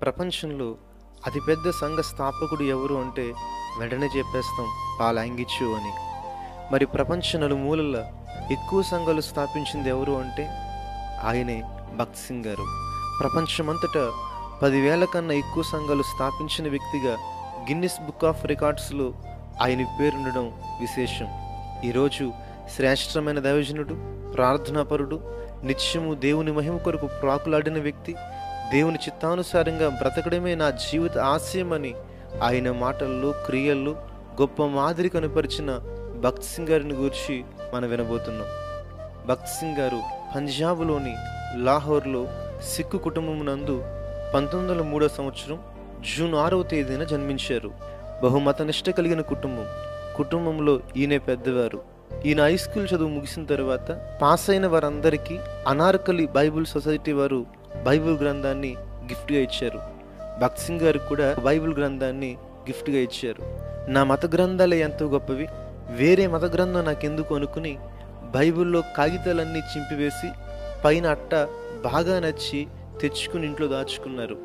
ప్రపంచంలో అతిపెద్ద సంఘ స్థాపకుడు ఎవరు అంటే వెంటనే చెప్పేస్తాం పాలాంగిచ్చు అని. మరి ప్రపంచ నలుమూలల ఎక్కువ సంఘాలు స్థాపించింది ఎవరు అంటే ఆయనే భగత్ సింగ్ గారు. ప్రపంచమంతటా 10,000 కన్నా ఎక్కువ సంఘాలు స్థాపించిన వ్యక్తిగా గిన్నిస్ బుక్ ఆఫ్ రికార్డ్స్లో ఆయన పేరుండడం విశేషం. ఈరోజు శ్రేష్టమైన దైవజనుడు, ప్రార్థనాపరుడు, నిత్యము దేవుని మహిమ కొరకు ప్రాకులాడిన వ్యక్తి, దేవుని చిత్తానుసారంగా బ్రతకడమే నా జీవిత ఆశయమని ఆయన మాటల్లో క్రియల్లో గొప్ప మాదిరి కనపరిచిన భగత్ సింగ్ గారిని గురించి మనం వినబోతున్నాం. భగత్ సింగ్ గారు పంజాబ్లోని లాహోర్లో సిక్కు కుటుంబం నందు 1903 సంవత్సరం జూన్ 6వ తేదీన జన్మించారు. బహుమత నిష్ట కలిగిన కుటుంబంలో ఈయన పెద్దవారు. ఈయన హై స్కూల్ చదువు ముగిసిన తర్వాత పాస్ అయిన వారందరికీ అనార్కలి బైబుల్ సొసైటీ వారు బైబుల్ గ్రంథాన్ని గిఫ్ట్గా ఇచ్చారు. భగత్ సింగ్ గారికి కూడా బైబుల్ గ్రంథాన్ని గిఫ్ట్గా ఇచ్చారు. నా మత గ్రంథాలే ఎంతో గొప్పవి, వేరే మత గ్రంథం నాకెందుకు అనుకుని బైబిల్లో కాగితాలన్నీ చింపివేసి పైన అట్ట బాగా నచ్చి తెచ్చుకుని ఇంట్లో దాచుకున్నారు.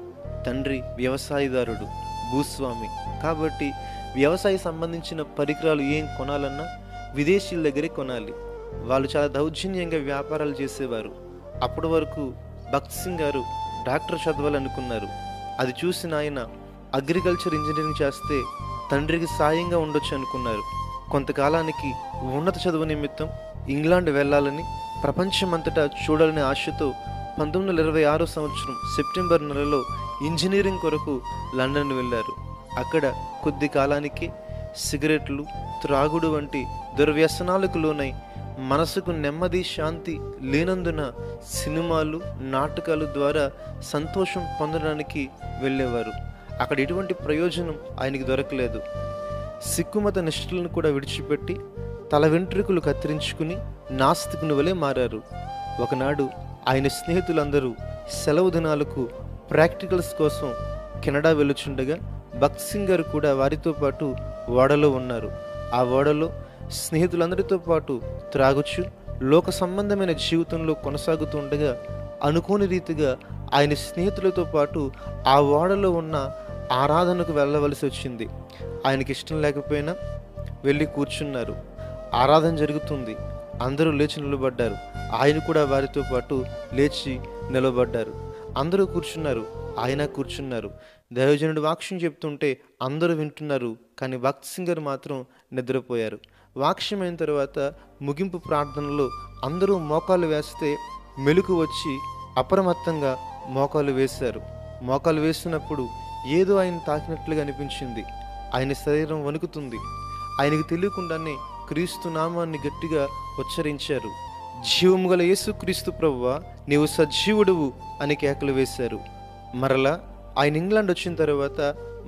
తండ్రి వ్యవసాయదారుడు, భూస్వామి కాబట్టి వ్యవసాయ సంబంధించిన పరికరాలు ఏం కొనాలన్నా విదేశీయుల దగ్గరే కొనాలి. వాళ్ళు చాలా దౌర్జన్యంగా వ్యాపారాలు చేసేవారు. అప్పటి వరకు భగత్ సింగ్ గారు డాక్టర్ చదవాలనుకున్నారు. అది చూసిన ఆయన అగ్రికల్చర్ ఇంజనీరింగ్ చేస్తే తండ్రికి సాయంగా ఉండొచ్చు అనుకున్నారు. కొంతకాలానికి ఉన్నత చదువు నిమిత్తం ఇంగ్లాండ్ వెళ్ళాలని, ప్రపంచమంతటా చూడాలనే ఆశతో 1926 సంవత్సరం సెప్టెంబర్ నెలలో ఇంజనీరింగ్ కొరకు లండన్ వెళ్ళారు. అక్కడ కొద్ది కాలానికి సిగరెట్లు, త్రాగుడు వంటి దుర్వ్యసనాలకు లోనై మనసుకు నెమ్మది శాంతి లేనందున సినిమాలు, నాటకాల ద్వారా సంతోషం పొందడానికి వెళ్ళేవారు. అక్కడ ఎటువంటి ప్రయోజనం ఆయనకి దొరకలేదు. సిక్కుమత నిష్ఠలను కూడా విడిచిపెట్టి తల వెంట్రుకలు కత్తిరించుకుని నాస్తికుని వలె మారారు. ఒకనాడు ఆయన స్నేహితులందరూ సెలవు దినాలకు ప్రాక్టికల్స్ కోసం కెనడా వెళ్ళుచుండగా భగత్ సింగ్ గారు కూడా వారితో పాటు ఓడలో ఉన్నారు. ఆ ఓడలో స్నేహితులందరితో పాటు త్రాగుచు లోక సంబంధమైన జీవితంలో కొనసాగుతుండగా అనుకోని రీతిగా ఆయన స్నేహితులతో పాటు ఆ ఓడలో ఉన్న ఆరాధనకు వెళ్ళవలసి వచ్చింది. ఆయనకి ఇష్టం లేకపోయినా వెళ్ళి కూర్చున్నారు. ఆరాధన జరుగుతుంది. అందరూ లేచి నిలబడ్డారు. ఆయన కూడా వారితో పాటు లేచి నిలబడ్డారు. అందరూ కూర్చున్నారు, ఆయన కూర్చున్నారు. దైవజనుడు వాక్యం చెప్తుంటే అందరూ వింటున్నారు, కానీ భగత్ సింగ్ గారు మాత్రం నిద్రపోయారు. వాక్యం అయిన తర్వాత ముగింపు ప్రార్థనలో అందరూ మోకాలు వేస్తే మెలుకు వచ్చి అప్రమత్తంగా మోకాలు వేశారు. మోకాలు వేసినప్పుడు ఏదో ఆయన తాకినట్లుగా అనిపించింది. ఆయన శరీరం వణుకుతుంది. ఆయనకు తెలియకుండానే క్రీస్తు నామాన్ని గట్టిగా ఉచ్చరించారు. జీవము గల యేసు క్రీస్తు ప్రభువా, నీవు సజీవుడువు అని కేకలు వేశారు. మరలా ఆయన ఇంగ్లాండ్ వచ్చిన తర్వాత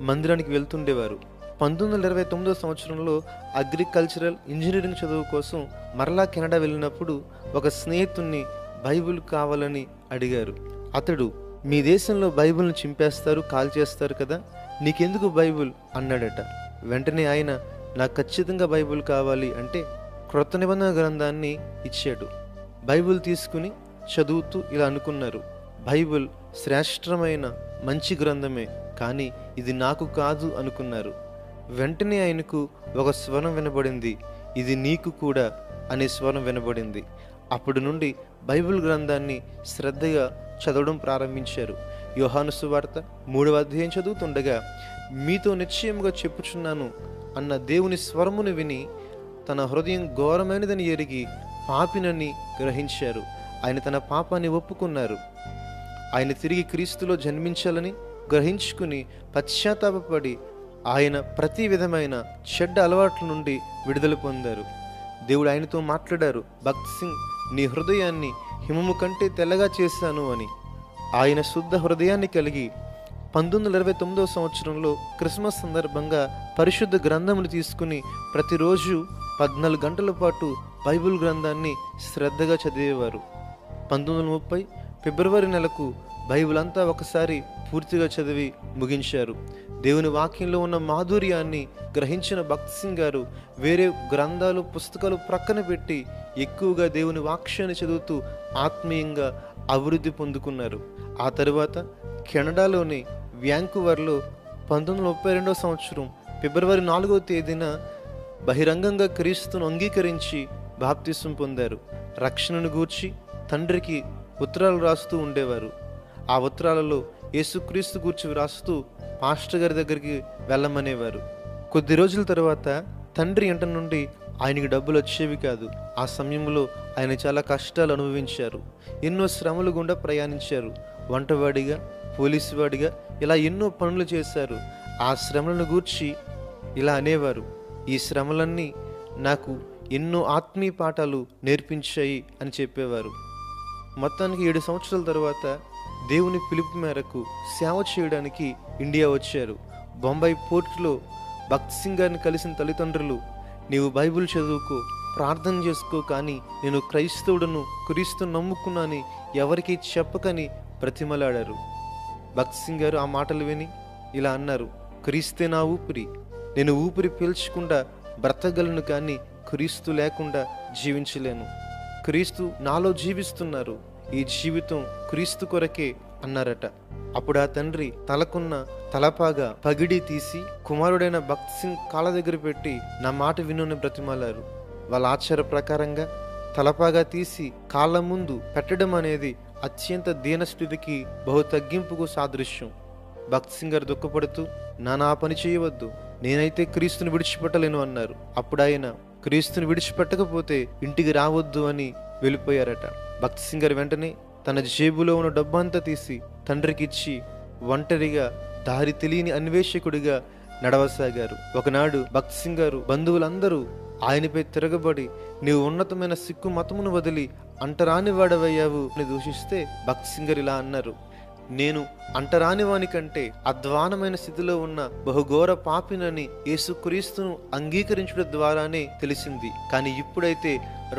మందిరానికి వెళ్తుండేవారు. 1929 సంవత్సరంలో అగ్రికల్చరల్ ఇంజనీరింగ్ చదువు కోసం మరలా కెనడా వెళ్ళినప్పుడు ఒక స్నేహితుణ్ణి బైబిల్ కావాలని అడిగారు. అతడు, మీ దేశంలో బైబిల్ని చింపేస్తారు, కాల్చేస్తారు కదా, నీకెందుకు బైబిల్ అన్నాడట. వెంటనే ఆయన, నాకు ఖచ్చితంగా బైబిల్ కావాలి అంటే క్రొత్త నిబంధన గ్రంథాన్ని ఇచ్చాడు. బైబిల్ తీసుకుని చదువుతూ ఇలా అనుకున్నారు, బైబిల్ శ్రేష్టమైన మంచి గ్రంథమే, కానీ ఇది నాకు కాదు అనుకున్నారు. వెంటనే ఆయనకు ఒక స్వరం వినబడింది, ఇది నీకు కూడా అనే స్వరం వినబడింది. అప్పటి నుండి బైబిల్ గ్రంథాన్ని శ్రద్ధగా చదవడం ప్రారంభించారు. యోహాను సువార్త 3వ అధ్యాయం చదువుతుండగా, మీతో నిశ్చయముగా చెప్పుచున్నాను అన్న దేవుని స్వరమును విని తన హృదయం ఘోరమైనదని ఎరిగి పాపినని గ్రహించారు. ఆయన తన పాపాన్ని ఒప్పుకున్నారు. ఆయన తిరిగి క్రీస్తులో జన్మించాలని గ్రహించుకుని పశ్చాత్తాపపడి ఆయన ప్రతి విధమైన చెడ్డ అలవాట్ల నుండి విడుదల పొందారు. దేవుడు ఆయనతో మాట్లాడారు, భగత్ సింగ్, నీ హృదయాన్ని హిమము కంటే తెల్లగా చేశాను అని. ఆయన శుద్ధ హృదయాన్ని కలిగి 1929 సంవత్సరంలో క్రిస్మస్ సందర్భంగా పరిశుద్ధ గ్రంథమును తీసుకుని ప్రతిరోజు 14 గంటల పాటు బైబిల్ గ్రంథాన్ని శ్రద్ధగా చదివేవారు. 1930 ఫిబ్రవరి నెలకు బైబిల్ అంతా ఒకసారి పూర్తిగా చదివి ముగించారు. దేవుని వాక్యంలో ఉన్న మాధుర్యాన్ని గ్రహించిన భగత్ సింగ్ గారు వేరే గ్రంథాలు, పుస్తకాలు ప్రక్కన పెట్టి ఎక్కువగా దేవుని వాక్యాన్ని చదువుతూ ఆత్మీయంగా అభివృద్ధి పొందుకున్నారు. ఆ తరువాత కెనడాలోని వ్యాంకువర్లో 1932 సంవత్సరం ఫిబ్రవరి 4వ తేదీన బహిరంగంగా క్రీస్తును అంగీకరించి బాప్తిసం పొందారు. రక్షణను గూర్చి తండ్రికి ఉత్తరాలు రాస్తూ ఉండేవారు. ఆ ఉత్తరాలలో యేసుక్రీస్తు గూర్చి వ్రాస్తూ పాస్టర్ గారి దగ్గరికి వెళ్ళమనేవారు. కొద్ది రోజుల తర్వాత తండ్రి ఇంట నుండి ఆయనకి డబ్బులు వచ్చేవి కాదు. ఆ సమయంలో ఆయన చాలా కష్టాలు అనుభవించారు. ఎన్నో శ్రమలు గుండా ప్రయాణించారు. వంటవాడిగా, పోలీసు వాడిగా ఇలా ఎన్నో పనులు చేశారు. ఆ శ్రమలను గూర్చి ఇలా అనేవారు, ఈ శ్రమలన్నీ నాకు ఎన్నో ఆత్మీయ పాఠాలు నేర్పించాయి అని చెప్పేవారు. మొత్తానికి 7 సంవత్సరాల తర్వాత దేవుని పిలుపు మేరకు సేవ చేయడానికి ఇండియా వచ్చారు. బొంబాయి పోర్టులో భక్త్ సింగ్ గారిని కలిసిన తల్లిదండ్రులు, నీవు బైబిల్ చదువుకో, ప్రార్థన చేసుకో, కానీ నేను క్రైస్తవుడను, క్రీస్తు నమ్ముకున్నాని ఎవరికీ చెప్పకని బ్రతిమలాడారు. భక్త్ సింగ్ గారు ఆ మాటలు విని ఇలా అన్నారు, క్రీస్తే నా ఊపిరి, నేను ఊపిరి పీల్చకుండా బ్రతకగలను, కానీ క్రీస్తు లేకుండా జీవించలేను. క్రీస్తు నాలో జీవిస్తున్నారు, ఈ జీవితం క్రీస్తు కొరకే అన్నారట. అప్పుడు ఆ తండ్రి తలకున్న తలపాగా పగిడి తీసి కుమారుడైన భక్త్ సింగ్ కాళ్ళ దగ్గర పెట్టి నా మాట వినుని బ్రతిమాలారు. వాళ్ళ ఆచార ప్రకారంగా తలపాగా తీసి కాళ్ళ ముందు పెట్టడం అనేది అత్యంత దీనస్థితికి బహు తగ్గింపుకు సాదృశ్యం. భక్త్ సింగ్ గారు దుఃఖపడుతూ, నాన్న ఆ పని చేయవద్దు, నేనైతే క్రీస్తుని విడిచిపెట్టలేను అన్నారు. అప్పుడు ఆయన క్రీస్తుని విడిచిపెట్టకపోతే ఇంటికి రావద్దు అని వెళ్ళిపోయారట. భక్త్ సింగ్ గారు వెంటనే తన జేబులో ఉన్న డబ్బంతా తీసి తండ్రికి ఇచ్చి ఒంటరిగా దారి తెలియని అన్వేషకుడిగా నడవసాగారు. ఒకనాడు భక్త్ సింగ్ గారు బంధువులందరూ ఆయనపై తిరగబడి, నీవు ఉన్నతమైన సిక్కు మతమును వదిలి అంటరాని వాడవయ్యావు అని దూషిస్తే భక్త్ సింగ్ గారు ఇలా అన్నారు, నేను అంటరాని వాని కంటే అధ్వానమైన స్థితిలో ఉన్న బహుఘోర పాపినని యేసుక్రీస్తును అంగీకరించడం ద్వారానే తెలిసింది. కానీ ఇప్పుడైతే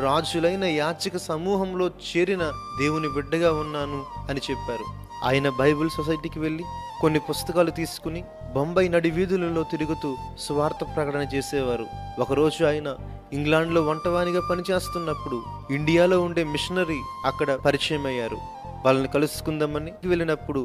రాజులైన యాజక సమూహంలో చేరిన దేవుని బిడ్డగా ఉన్నాను అని చెప్పారు. ఆయన బైబిల్ సొసైటీకి వెళ్ళి కొన్ని పుస్తకాలు తీసుకుని బొంబాయి నడి వీధులలో తిరుగుతూ సువార్త ప్రకటన చేసేవారు. ఒకరోజు ఆయన ఇంగ్లాండ్లో వంటవానిగా పనిచేస్తున్నప్పుడు ఇండియాలో ఉండే మిషనరీ అక్కడ పరిచయం అయ్యారు. వాళ్ళని కలుసుకుందామని వెళ్ళినప్పుడు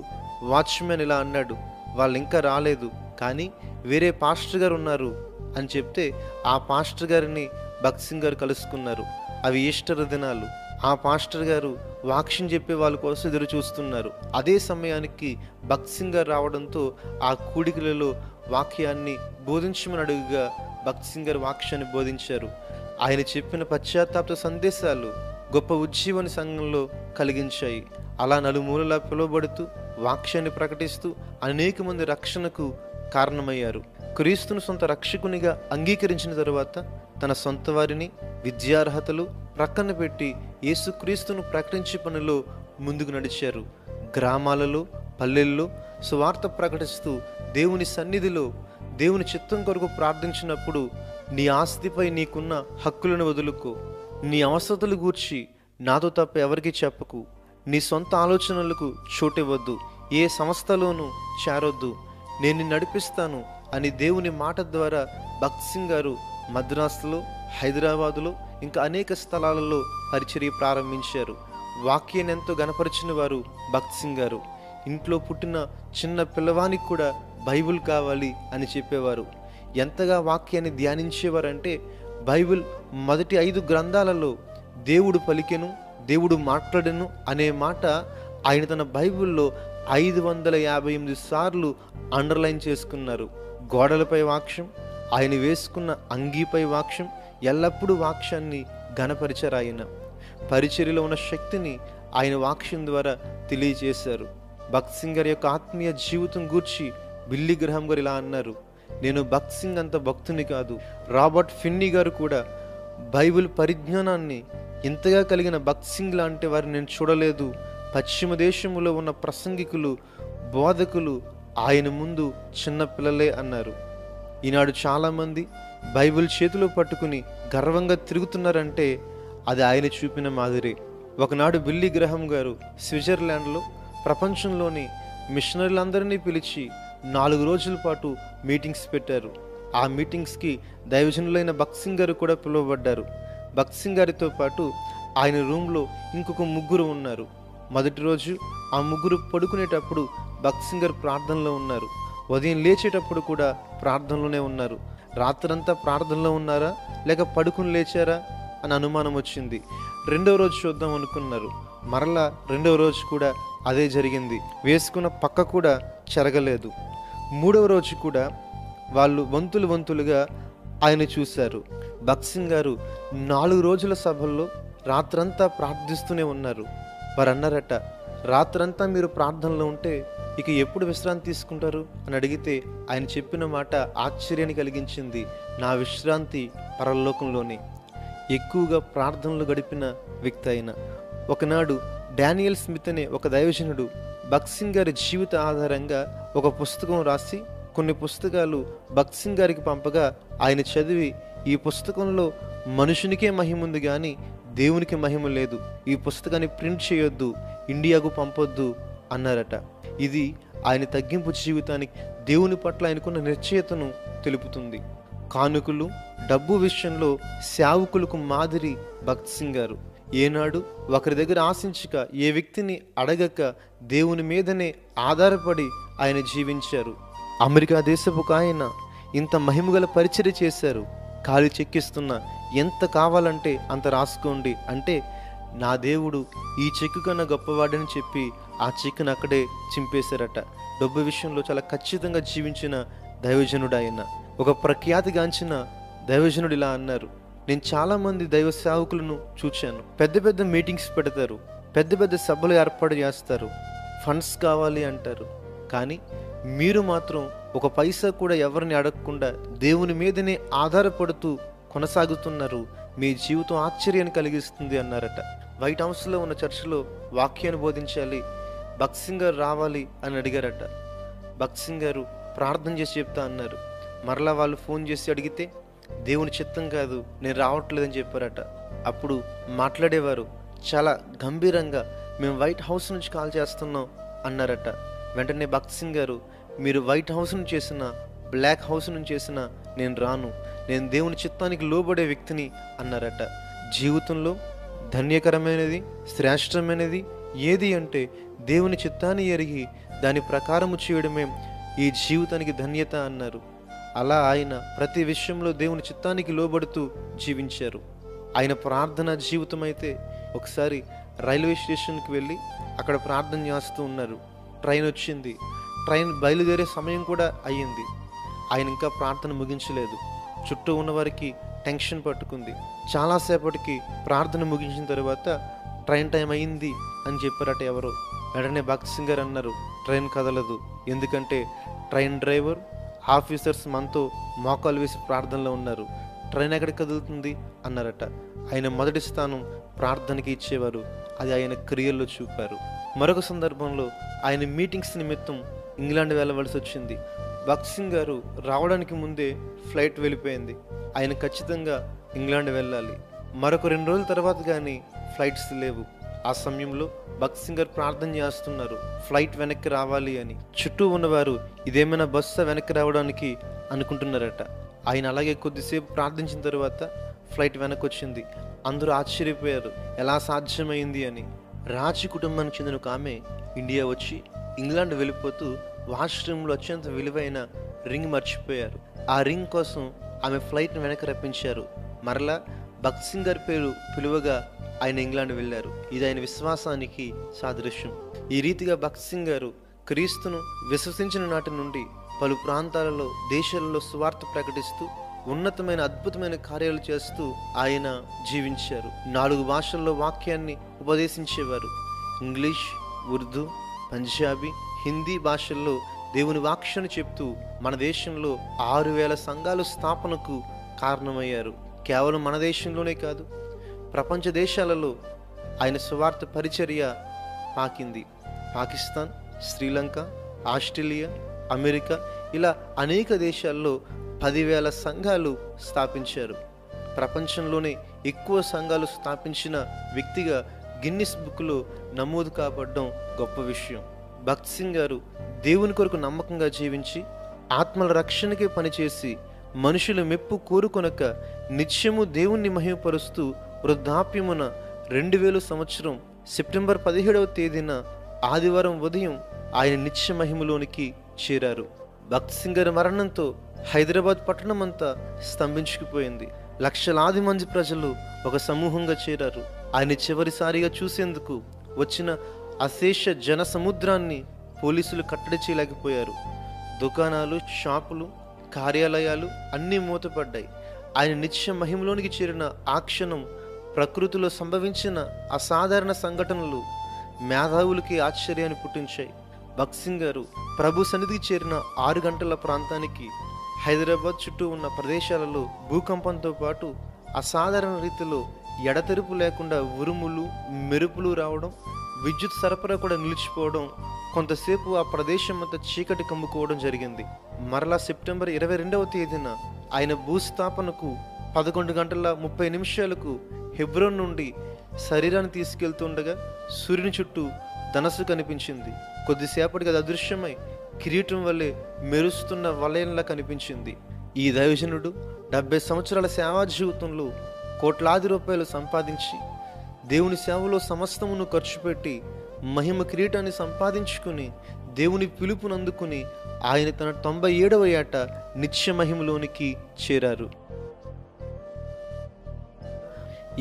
వాచ్మెన్ ఇలా అన్నాడు, వాళ్ళు ఇంకా రాలేదు, కానీ వేరే పాస్టర్ గారు ఉన్నారు అని చెప్తే ఆ పాస్టర్ గారిని భక్త్ సింగ్ గారు కలుసుకున్నారు. అవి ఈస్టర్ దినాలు. ఆ పాస్టర్ గారు వాక్యం చెప్పే వాళ్ళ కోసం ఎదురు చూస్తున్నారు. అదే సమయానికి భక్త్ సింగ్ గారు రావడంతో ఆ కూడికలలో వాక్యాన్ని బోధించమని అడుగుగా భక్త్ సింగ్ గారు వాక్యాన్ని బోధించారు. ఆయన చెప్పిన పశ్చాత్తాప సందేశాలు గొప్ప ఉజ్జీవన సంఘంలో కలిగించాయి. అలా నలుమూలలా పిలువబడుతూ వాక్యాన్ని ప్రకటిస్తూ అనేక మంది రక్షణకు కారణమయ్యారు. క్రీస్తును సొంత రక్షకునిగా అంగీకరించిన తరువాత తన సొంత వారిని, విద్యార్హతలు ప్రక్కన పెట్టి యేసుక్రీస్తును ప్రకటించే పనిలో ముందుకు నడిచారు. గ్రామాలలో, పల్లెల్లో సువార్త ప్రకటిస్తూ దేవుని సన్నిధిలో దేవుని చిత్తం కొరకు ప్రార్థించినప్పుడు, నీ ఆస్తిపై నీకున్న హక్కులను వదులుకో, నీ అవసరతలు గూర్చి నాతో తప్ప ఎవరికి చెప్పకు, నీ సొంత ఆలోచనలకు చోటివ్వద్దు, ఏ సంస్థలోనూ చేరొద్దు, నేను నడిపిస్తాను అని దేవుని మాట ద్వారా భక్త్ సింగ్ గారు మద్రాసులో, హైదరాబాదులో ఇంకా అనేక స్థలాలలో పరిచర్య ప్రారంభించారు. వాక్యాన్ని ఎంతో గణపరిచిన వారు భక్త్ సింగ్ గారు. ఇంట్లో పుట్టిన చిన్న పిల్లవానికి కూడా బైబిల్ కావాలి అని చెప్పేవారు. ఎంతగా వాక్యాన్ని ధ్యానించేవారంటే బైబిల్ మొదటి 5 గ్రంథాలలో దేవుడు పలికెను, దేవుడు మాట్లాడెను అనే మాట ఆయన తన బైబిల్లో 558 సార్లు అండర్లైన్ చేసుకున్నారు. గోడలపై వాక్యం, ఆయన వేసుకున్న అంగీపై వాక్యం, ఎల్లప్పుడూ వాక్యాన్ని ఘనపరిచారు. ఆయన పరిచర్యలో ఉన్న శక్తిని ఆయన వాక్యం ద్వారా తెలియజేశారు. భక్త్ సింగ్ గారి యొక్క ఆత్మీయ జీవితం గూర్చి బిల్లీ గ్రహాం గారు ఇలా అన్నారు, నేను భక్త్ సింగ్ అంత భక్తుని కాదు. రాబర్ట్ ఫిన్నీ గారు కూడా బైబిల్ పరిజ్ఞానాన్ని ఇంతగా కలిగిన భక్త్ సింగ్ లాంటి వారిని నేను చూడలేదు. పశ్చిమ దేశంలో ఉన్న ప్రసంగికులు, బోధకులు ఆయన ముందు చిన్న పిల్లలే అన్నారు. ఈనాడు చాలామంది బైబిల్ చేతిలో పట్టుకుని గర్వంగా తిరుగుతున్నారంటే అది ఆయన చూపిన మాదిరి. ఒకనాడు బిల్లీ గ్రహాం గారు స్విట్జర్లాండ్లో ప్రపంచంలోని మిషనరీలందరినీ పిలిచి 4 రోజుల పాటు మీటింగ్స్ పెట్టారు. ఆ మీటింగ్స్కి దైవజనులైన భక్త్ సింగ్ గారు కూడా పిలువబడ్డారు. భక్త్ సింగ్ గారితో పాటు ఆయన రూమ్లో ఇంకొక 3 ఉన్నారు. మొదటి రోజు ఆ 3 పడుకునేటప్పుడు భక్త్ సింగ్ గారు ప్రార్థనలో ఉన్నారు. ఉదయం లేచేటప్పుడు కూడా ప్రార్థనలోనే ఉన్నారు. రాత్రంతా ప్రార్థనలో ఉన్నారా లేక పడుకుని లేచారా అని అనుమానం వచ్చింది. రెండవ రోజు చూద్దాం అనుకున్నారు. మరలా రెండవ రోజు కూడా అదే జరిగింది. వేసుకున్న పక్క కూడా చెరగలేదు. మూడవ రోజు కూడా వాళ్ళు వంతులుగా ఆయన చూశారు. భక్త్ సింగ్ గారు 4 రోజుల సభల్లో రాత్రంతా ప్రార్థిస్తూనే ఉన్నారు. వారు అన్నారట, రాత్రంతా మీరు ప్రార్థనలో ఉంటే ఇక ఎప్పుడు విశ్రాంతి తీసుకుంటారు అని అడిగితే ఆయన చెప్పిన మాట ఆశ్చర్యాన్ని కలిగించింది. నా విశ్రాంతి పరలోకంలోనే. ఎక్కువగా ప్రార్థనలు గడిపిన వ్యక్తి అయిన ఒకనాడు డానియల్ స్మిత్ అనే ఒక దైవజనుడు భక్త్ సింగ్ గారి జీవిత ఆధారంగా ఒక పుస్తకం రాసి కొన్ని పుస్తకాలు భక్త్ సింగ్ గారికి పంపగా ఆయన చదివి, ఈ పుస్తకంలో మనుషునికే మహిమ ఉంది కానీ దేవునికి మహిమ లేదు, ఈ పుస్తకాన్ని ప్రింట్ చేయొద్దు, ఇండియాకు పంపొద్దు అన్నారట. ఇది ఆయన తగ్గింపు జీవితానికి దేవుని పట్ల ఆయనకున్న నిశ్చయతను తెలుపుతుంది. కానుకలు డబ్బు విషయంలో సేవకులకు మాదిరి భక్త్ సింగ్ గారు. ఏనాడు ఒకరి దగ్గర ఆశించక, ఏ వ్యక్తిని అడగక దేవుని మీదనే ఆధారపడి ఆయన జీవించారు. అమెరికా దేశపు ఆయన ఇంత మహిమగల పరిచర్య చేశారు. కాలి చెక్కిస్తున్న ఎంత కావాలంటే అంత రాసుకోండి అంటే నా దేవుడు ఈ చెక్కు కన్నా గొప్పవాడని చెప్పి ఆ చెక్కును అక్కడే చింపేశారట. డబ్బు విషయంలో చాలా ఖచ్చితంగా జీవించిన దైవజనుడు ఆయన. ఒక ప్రఖ్యాతిగాంచిన దైవజనుడు ఇలా అన్నారు, నేను చాలామంది దైవ సేవకులను చూశాను. పెద్ద పెద్ద మీటింగ్స్ పెడతారు, పెద్ద పెద్ద సభలు ఏర్పాటు చేస్తారు, ఫండ్స్ కావాలి అంటారు. కానీ మీరు మాత్రం ఒక పైసా కూడా ఎవరిని అడగకుండా దేవుని మీదనే ఆధారపడుతూ కొనసాగుతున్నారు. మీ జీవితం ఆశ్చర్యాన్ని కలిగిస్తుంది అన్నారట. వైట్ హౌస్లో ఉన్న చర్చిలో వాక్యాన్ని బోధించాలి, భక్త్ సింగ్ గారు రావాలి అని అడిగారట. భక్త్ సింగ్ గారు ప్రార్థన చేసి చెప్తా అన్నారు. మరలా వాళ్ళు ఫోన్ చేసి అడిగితే దేవుని చిత్తం కాదు, నేను రావట్లేదని చెప్పారట. అప్పుడు మాట్లాడేవారు చాలా గంభీరంగా, మేము వైట్ హౌస్ నుంచి కాల్ చేస్తున్నాం అన్నారట. వెంటనే భక్త్ సింగ్ గారు, మీరు వైట్ హౌస్ నుంచి చేసిన, బ్లాక్ హౌస్ నుంచి చేసిన నేను రాను, నేను దేవుని చిత్తానికి లోబడే వ్యక్తిని అన్నారట. జీవితంలో ధన్యకరమైనది, శ్రేష్టమైనది ఏది అంటే దేవుని చిత్తాన్ని ఎరిగి దాని ప్రకారము చేయడమే ఈ జీవితానికి ధన్యత అన్నారు. అలా ఆయన ప్రతి విషయంలో దేవుని చిత్తానికి లోబడుతూ జీవించారు. ఆయన ప్రార్థన జీవితం అయితే ఒకసారి రైల్వే స్టేషన్కి వెళ్ళి అక్కడ ప్రార్థన చేస్తూ ఉన్నారు. ట్రైన్ వచ్చింది. ట్రైన్ బయలుదేరే సమయం కూడా అయ్యింది. ఆయన ఇంకా ప్రార్థన ముగించలేదు. చుట్టూ ఉన్నవారికి టెన్షన్ పట్టుకుంది. చాలాసేపటికి ప్రార్థన ముగించిన తర్వాత ట్రైన్ టైం అయింది అని చెప్పారట ఎవరో. వెంటనే భక్త్ సింగ్ గారు అన్నారు, ట్రైన్ కదలదు, ఎందుకంటే ట్రైన్ డ్రైవర్, ఆఫీసర్స్ మనతో మోకాలు వేసి ప్రార్థనలో ఉన్నారు, ట్రైన్ ఎక్కడికి కదులుతుంది అన్నారట. ఆయన మొదటి స్థానం ప్రార్థనకి ఇచ్చేవారు. అది ఆయన క్రియల్లో చూపారు. మరొక సందర్భంలో ఆయన మీటింగ్స్ నిమిత్తం ఇంగ్లాండ్ వెళ్ళవలసి వచ్చింది. భక్త్ సింగ్ గారు రావడానికి ముందే ఫ్లైట్ వెళ్ళిపోయింది. ఆయన ఖచ్చితంగా ఇంగ్లాండ్ వెళ్ళాలి. మరొక 2 రోజుల తర్వాత కానీ ఫ్లైట్స్ లేవు. ఆ సమయంలో భక్త్ సింగ్ గారు ప్రార్థన చేస్తున్నారు, ఫ్లైట్ వెనక్కి రావాలి అని. చుట్టూ ఉన్నవారు ఇదేమైనా బస్సు వెనక్కి రావడానికి అనుకుంటున్నారట. ఆయన అలాగే కొద్దిసేపు ప్రార్థించిన తర్వాత ఫ్లైట్ వెనక్కి వచ్చింది. అందరూ ఆశ్చర్యపోయారు, ఎలా సాధ్యమైంది అని. రాజు కుటుంబానికి చెందిన ఒక ఆమె ఇండియా వచ్చి ఇంగ్లాండ్ వెళ్ళిపోతూ వాష్రూమ్లో అత్యంత విలువైన రింగ్ మర్చిపోయారు. ఆ రింగ్ కోసం ఆమె ఫ్లైట్ని వెనక్కి రప్పించారు. మరలా భక్త్ సింగ్ గారి పేరు పిలువగా ఆయన ఇంగ్లాండ్ వెళ్ళారు. ఇది ఆయన విశ్వాసానికి సాదృశ్యం. ఈ రీతిగా భక్త్ సింగ్ గారు క్రీస్తును విశ్వసించిన నాటి నుండి పలు ప్రాంతాలలో, దేశాలలో సువార్త ప్రకటిస్తూ ఉన్నతమైన అద్భుతమైన కార్యాలు చేస్తూ ఆయన జీవించారు. 4 భాషల్లో వాక్యాన్ని ఉపదేశించేవారు. ఇంగ్లీష్, ఉర్దూ, పంజాబీ, హిందీ భాషల్లో దేవుని వాక్యాన్ని చెప్తూ మన దేశంలో 6,000 సంఘాలు స్థాపనకు కారణమయ్యారు. కేవలం మన దేశంలోనే కాదు, ప్రపంచ దేశాలలో ఆయన సువార్త పరిచర్య పాకింది. పాకిస్తాన్, శ్రీలంక, ఆస్ట్రేలియా, అమెరికా ఇలా అనేక దేశాల్లో 10,000 సంఘాలు స్థాపించారు. ప్రపంచంలోనే ఎక్కువ సంఘాలు స్థాపించిన వ్యక్తిగా గిన్నిస్ బుక్లో నమోదు కాబడడం గొప్ప విషయం. భక్త్ సింగ్ గారు దేవుని కొరకు నమ్మకంగా జీవించి ఆత్మల రక్షణకే పనిచేసి మనుషుల మెప్పు కోరుకొనక నిత్యము దేవుణ్ణి మహిమపరుస్తూ వృద్ధాప్యమున 2000 సంవత్సరం సెప్టెంబర్ 17వ తేదీన ఆదివారం ఉదయం ఆయన నిత్య మహిమలోనికి చేరారు. భక్త్ సింగ్ గారి మరణంతో హైదరాబాద్ పట్టణం అంతా స్తంభించుకుపోయింది. లక్షలాది మంది ప్రజలు ఒక సమూహంగా చేరారు. ఆయన చివరిసారిగా చూసేందుకు వచ్చిన అశేష జన సముద్రాన్ని పోలీసులు కట్టడి చేయలేకపోయారు. దుకాణాలు, షాపులు, కార్యాలయాలు అన్నీ మూతపడ్డాయి. ఆయన నిత్య మహిమలోనికి చేరిన ఆ క్షణం ప్రకృతిలో సంభవించిన అసాధారణ సంఘటనలు మేధావులకి ఆశ్చర్యాన్ని పుట్టించాయి. భక్త్ సింగ్ గారు ప్రభు సన్నిధికి చేరిన 6 గంటల ప్రాంతానికి హైదరాబాద్ చుట్టూ ఉన్న ప్రదేశాలలో భూకంపంతో పాటు అసాధారణ రీతిలో ఎడతెరుపు లేకుండా ఉరుములు, మెరుపులు రావడం, విద్యుత్ సరఫరా కూడా నిలిచిపోవడం, కొంతసేపు ఆ ప్రదేశం అంతా చీకటి కమ్ముకోవడం జరిగింది. మరలా సెప్టెంబర్ 22వ తేదీన ఆయన భూస్థాపనకు 11 గంటల 30 నిమిషాలకు హెబ్రోన్ నుండి శరీరాన్ని తీసుకెళ్తుండగా సూర్యుని చుట్టూ ధనస్సు కనిపించింది. కొద్దిసేపటికి అది అదృశ్యమై కిరీటం వల్లే మెరుస్తున్న వలయంలా కనిపించింది. ఈ దైవజనుడు 70 సంవత్సరాల సేవా జీవితంలో కోట్లాది రూపాయలు సంపాదించి దేవుని సేవలో సమస్తమును ఖర్చు పెట్టి మహిమ కిరీటాన్ని సంపాదించుకుని దేవుని పిలుపును అందుకుని ఆయన తన 97వ ఏట నిత్య మహిమలోనికి చేరారు.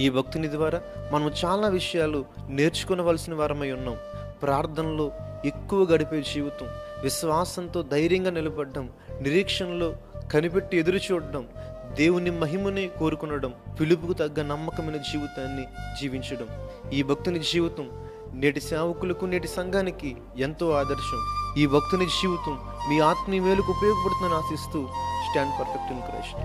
ఈ భక్తుని ద్వారా మనం చాలా విషయాలు నేర్చుకునవలసిన వారమై ఉన్నాం. ప్రార్థనలో ఎక్కువ గడిపే జీవితం, విశ్వాసంతో ధైర్యంగా నిలబడడం, నిరీక్షణలో కనిపెట్టి ఎదురు చూడడం, దేవుని మహిమని కోరుకునడం, పిలుపుకు తగ్గ నమ్మకమైన జీవితాన్ని జీవించడం. ఈ భక్తుని జీవితం నేటి సేవకులకు, నేటి సంఘానికి ఎంతో ఆదర్శం. ఈ భక్తుని జీవితం మీ ఆత్మీయ మేలుకు ఉపయోగపడుతుందని ఆశిస్తూ స్టాండ్ పర్ఫెక్ట్ ఇన్ క్రైస్ట్.